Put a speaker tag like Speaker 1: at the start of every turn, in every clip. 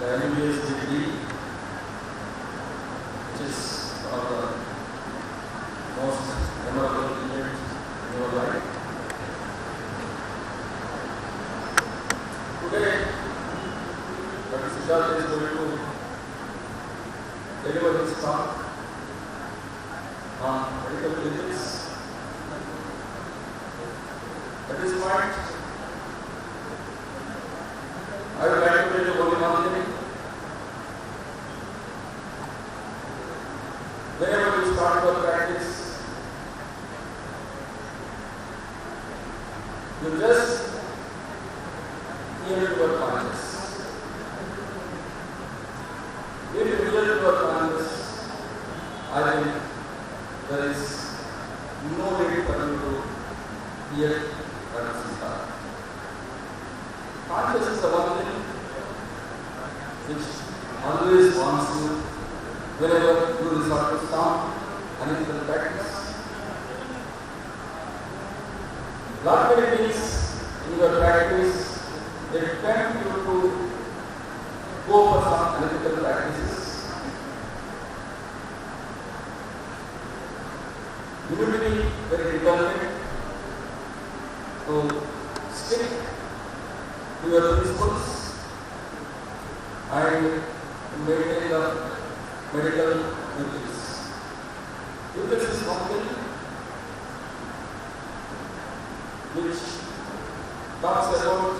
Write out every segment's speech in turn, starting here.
Speaker 1: MBBS degree, which is one of the most memorable events in your life. Today, Dr. Siddharth is going to deliver his talk on medical ethics. At this point, I would like to tell you only one thing. Whenever you start your practice, you just hear your conscience. If you hear your conscience, I think there is no need for you to hear what is start. Conscience is the one thing which always wants you whenever you resort to some analytical practice. Lot many things in your practice they tempt you to go for some analytical practices. You will be very determined to stick to your principles and maintain the medical ethics. Ethics is something which talks about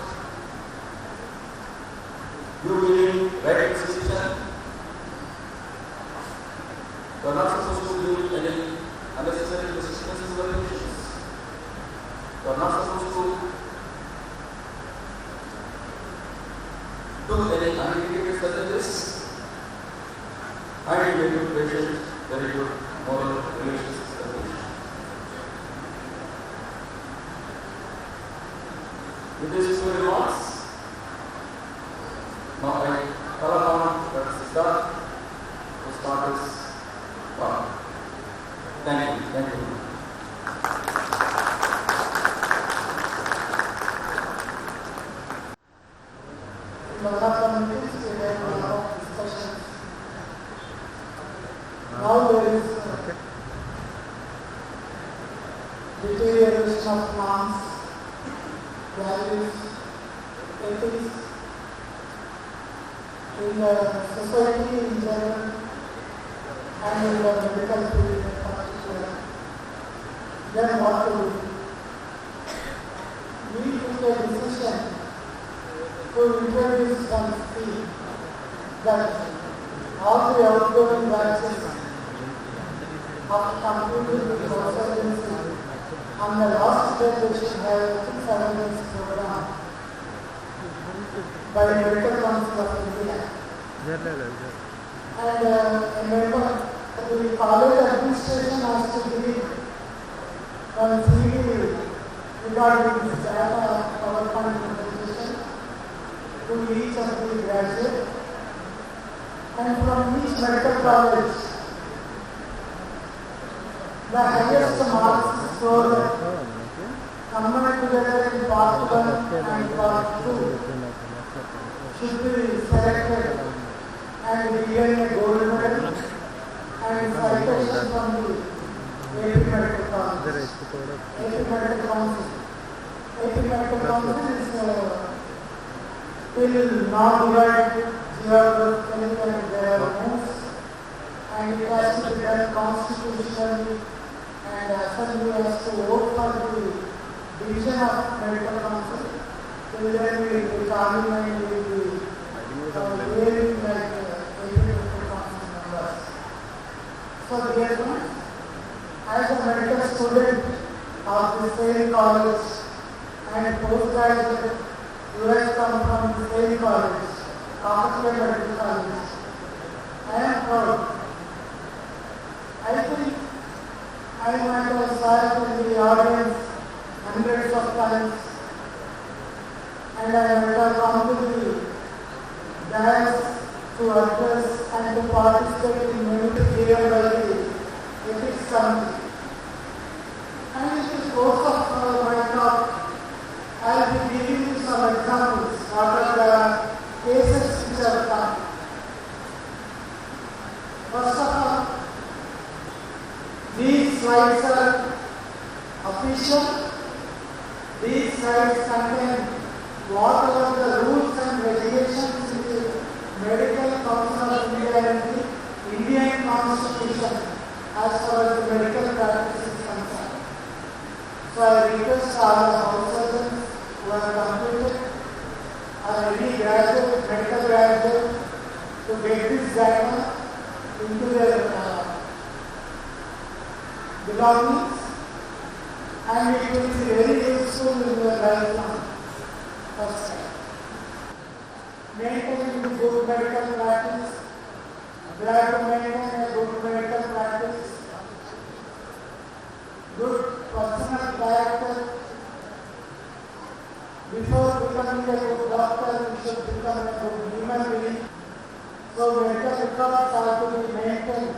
Speaker 1: you giving right decision. You are not supposed to give any unnecessary resistance to the patients. You are not supposed to do any unindicated surgeries. And you give patients very good moral relations with the patient. With these two remarks, now I call upon Dr. Siddharth to start his talk. Thank you. Thank you.
Speaker 2: Lot of committees, we had a lot of discussions. Now there is deterioration of norms, values, ethics in the society in general and in the medical field in particular. Then what to do? We took a decision to introduce some fee that all the outgoing batches are completed with consultancy and the last step we should have a 6 months program by the Medical Council of India. And remember, the college administration has to give one CD regarding this data PowerPoint presentation to each of the graduates, and from each medical college, the highest marks scored combined together in part 1 and part 2 should be selected and given a gold medal and citation from the AP Medical Council. AP Medical Council. AP Medical Council is will not divide geographically and their moves, and it has to be done constitutionally, and assembly has to vote for the division of medical council. Till then the parliament will be behaving like medical council members. So dear friends, as a medical student of the same college and postgraduate, you have come from the same college, Convocation Medical College. I am proud. I think I might have sat in the audience hundreds of times, and I might have come to the dais to address and to participate in many given by the ethics committee. And in the course of my talk, I will be giving you some examples out of the cases which have come. slides are official. These slides contain what are the rules and regulations in the Medical Council of India and the Indian Constitution as far as the medical practice is concerned. So I request all the house surgeons who have completed or any graduate, medical graduate, to get this data into their belongings, and it will be very useful in your lifelong first time. Maintaining good medical practice, we have to maintain a good medical practice, good personal character. Before becoming a good doctor, we should become a good human being. So medical records have to be maintained,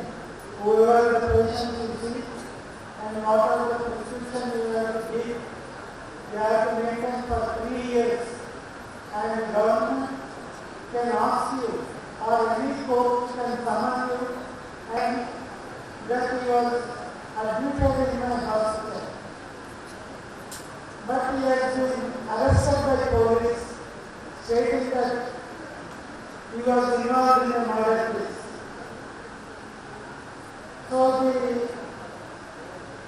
Speaker 2: whoever the patient you see, and whatever the prescription you have to give, you have to maintain for 3 years. And the government can ask you, or any court can summon you, and that you are admitted in a hospital. But he has been arrested by police, stating that he was involved in a murder case. So the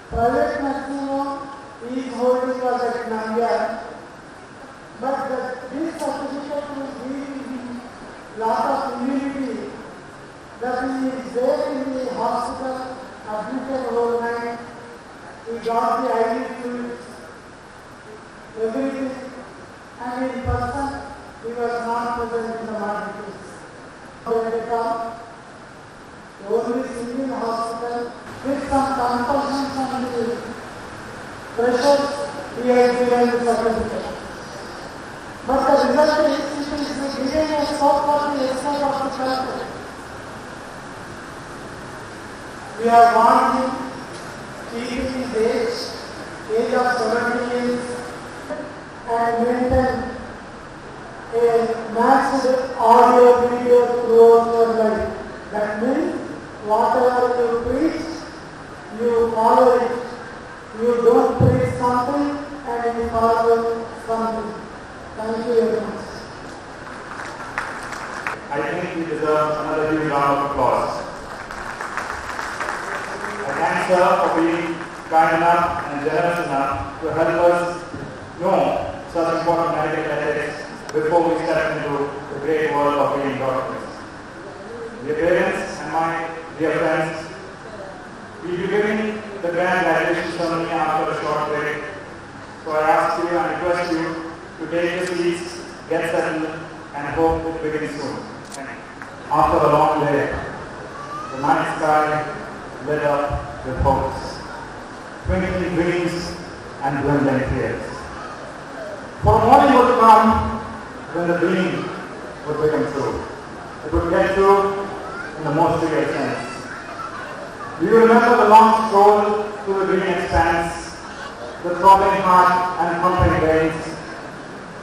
Speaker 2: private nursing home is holding was at Nangyal, but this certificate will give lot of immunity that he is there in the hospital, admitted overnight, he got the ID fluids, everything, and in person he was not present in the murder case. So they come, the only single hospital with some compulsions on the pressures, he has given the certificate. But the result is, it is giving a scope for the escape of the culprit. We have warned him, keeping his age of 70 years, and maintain a massive audio video throughout your life. That means, whatever you preach, you follow it. You don't preach something and you follow something. Thank you very much.
Speaker 3: I think we deserve another huge round of applause. I thank sir for being kind enough and generous enough to help us know such important medical ethics before we step into the great world of being doctors. Dear parents and my dear friends, we will be giving the grand graduation ceremony after a short break. So I ask you and request you to take your seats, get settled, and hope it begins soon. After a long day, the night sky lit up with hopes, twinkling dreams and dwindling tears. For a morning would come when the dream would become true. It would get through in the most real sense. Do you remember the long stroll through the green expanse, the throbbing heart and pumping veins,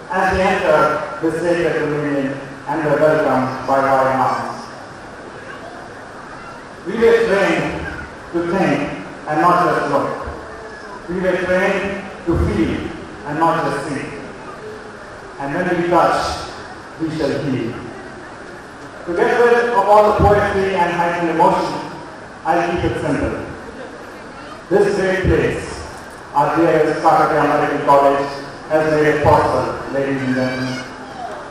Speaker 3: as they enter the sacred dominion and were welcomed by wide arms? We were trained to think and not just look. We were trained to feel and not just see. And when we touch, we shall heal. To get rid of all the poetry and heightened emotion, I'll keep it simple. This great place, our dearest Convocation Medical College, has made it possible, ladies and gentlemen.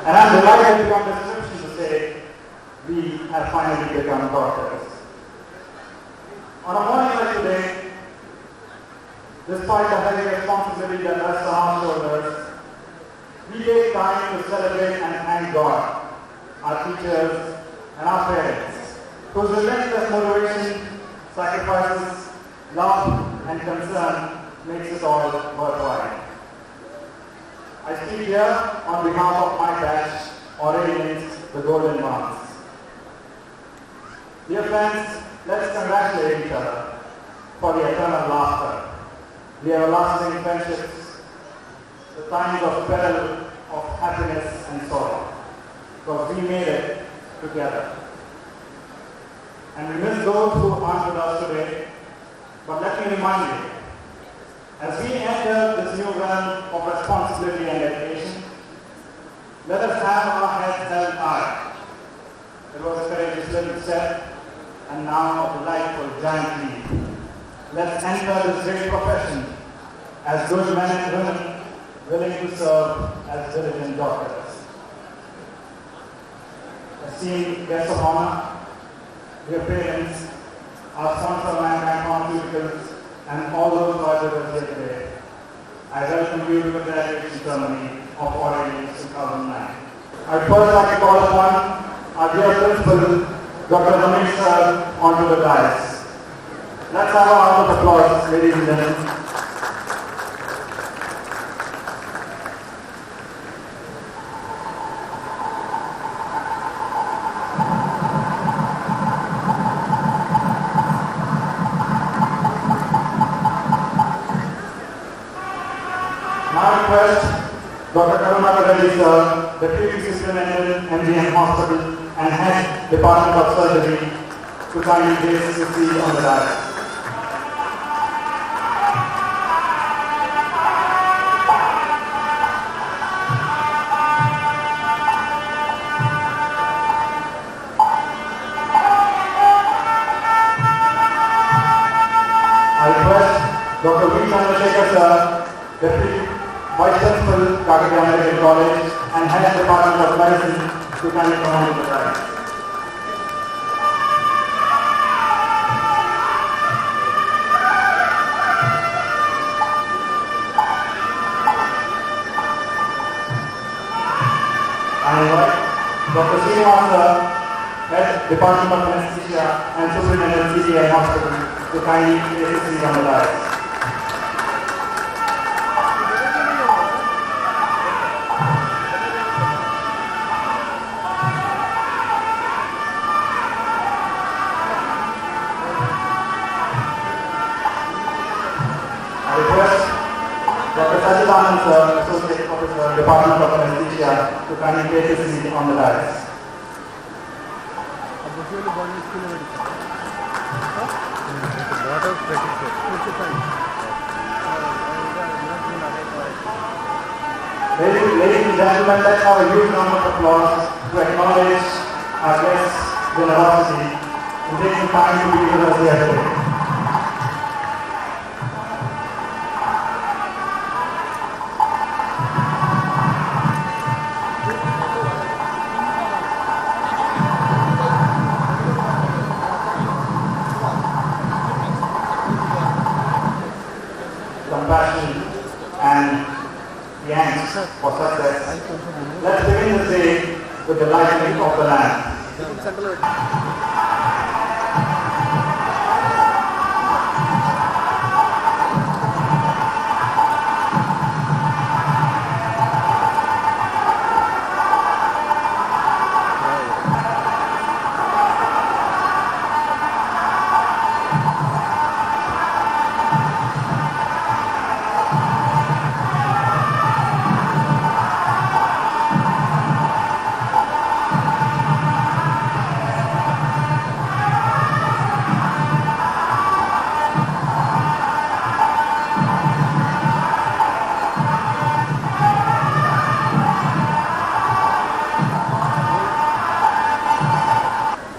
Speaker 3: And I'm delighted beyond description to say, we have finally become doctors. On a morning like today, despite the heavy responsibility that rests on our shoulders, we take time to celebrate and thank God, our teachers, and our parents, whose relentless motivation, sacrifices, love, and concern makes it all worthwhile. I speak here on behalf of my batch, Aurelien, the Golden Ones. Dear friends, let's congratulate each other for the eternal laughter, the everlasting friendships, the times of peril, of happiness and sorrow, because we made it together. And we miss those who aren't with us today, But let me remind you, as we enter this new realm of responsibility and dedication, let us have our heads held high. It was a courageous little step, and now a delightful giant leap. Let's enter this great profession as good men and women willing to serve as diligent doctors. Esteemed guests of honor, dear parents, our sponsor Mankind Pharmaceuticals, and all those who are with us here today, I welcome you to the graduation ceremony of Aurelien 2009. I'd first like to call upon our dear principal, Dr. Ramesh sir, onto the dais. Let's have a round of applause, ladies and gentlemen. Now I request Dr. Reddy sir, Deputy Superintendent, MGM Hospital and Head Department of Surgery, to kindly place his seat on the dais. I request Dr. V. Chandrasekhar sir, Deputy Vice Principal, Kakatiya Medical College and Head Department of Medicine, to kindly come on to the dais. I invite Dr. Srinivasa, Head Department of Anesthesia and Superintendent CTI Hospital, to kindly place his seat on the dais. I request Dr. Sachidanand sir, Associate Professor, Department of Anesthesia, to kindly take his seat on the dais. Ladies and gentlemen, let's have a huge round of applause to acknowledge our guests' generosity in taking time to be with us here today. Compassion and the angst for success. Let's begin this day with the lightening of the land.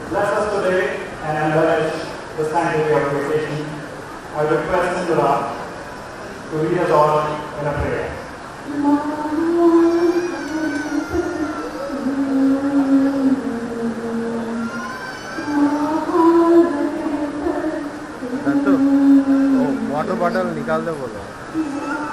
Speaker 3: Bless us today and embellish the sanctity of the occasion. I request Indra to lead us all in a prayer.
Speaker 4: Water bottle निकाल दे बोलो।